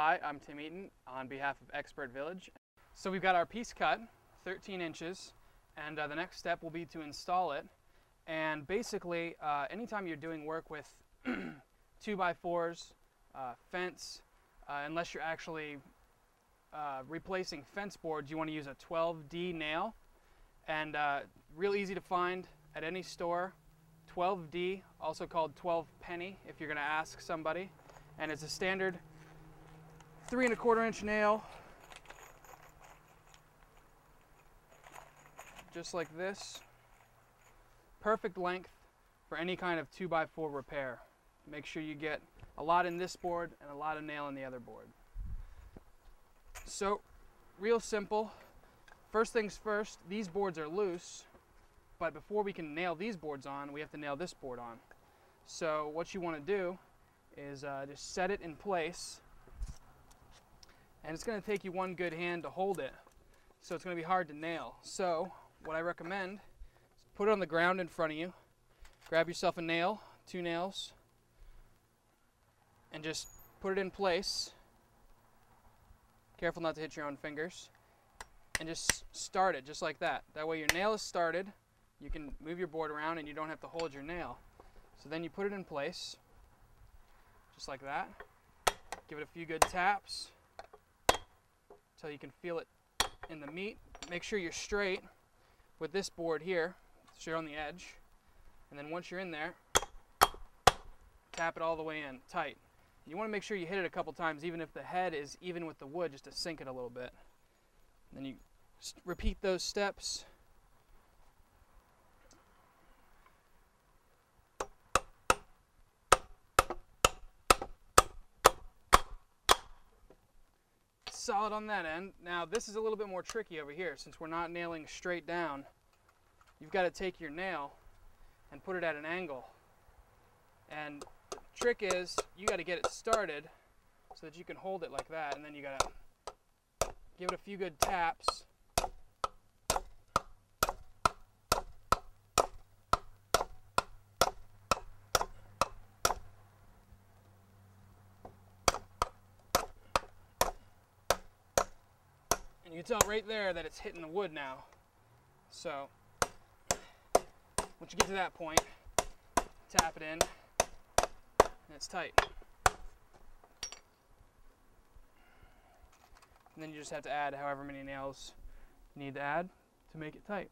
Hi, I'm Tim Eaton on behalf of Expert Village. So we've got our piece cut, 13 inches, and the next step will be to install it. And basically, anytime you're doing work with 2x4s, fence, unless you're actually replacing fence boards, you want to use a 12D nail. And real easy to find at any store. 12D, also called 12 penny if you're going to ask somebody. And it's a standard 3 1/4 inch nail, just like this. Perfect length for any kind of 2x4 repair. Make sure you get a lot in this board and a lot of nail in the other board. So, real simple. First things first, these boards are loose, but before we can nail these boards on, we have to nail this board on. So what you want to do is just set it in place. And it's going to take you one good hand to hold it, so it's going to be hard to nail. So what I recommend is put it on the ground in front of you, grab yourself a nail, 2 nails, and just put it in place. Careful not to hit your own fingers. And just start it just like that. That way your nail is started, you can move your board around and you don't have to hold your nail. So then you put it in place, just like that. Give it a few good taps until you can feel it in the meat. Make sure you're straight with this board here, straight on the edge. And then once you're in there, tap it all the way in, tight. You want to make sure you hit it a couple times, even if the head is even with the wood, just to sink it a little bit. And then you repeat those steps. Solid on that end. Now this is a little bit more tricky over here. Since we're not nailing straight down, you've got to take your nail and put it at an angle. And the trick is you got to get it started so that you can hold it like that, and then you got to give it a few good taps. And you can tell right there that it's hitting the wood now. So once you get to that point, tap it in, and it's tight. And then you just have to add however many nails you need to add to make it tight.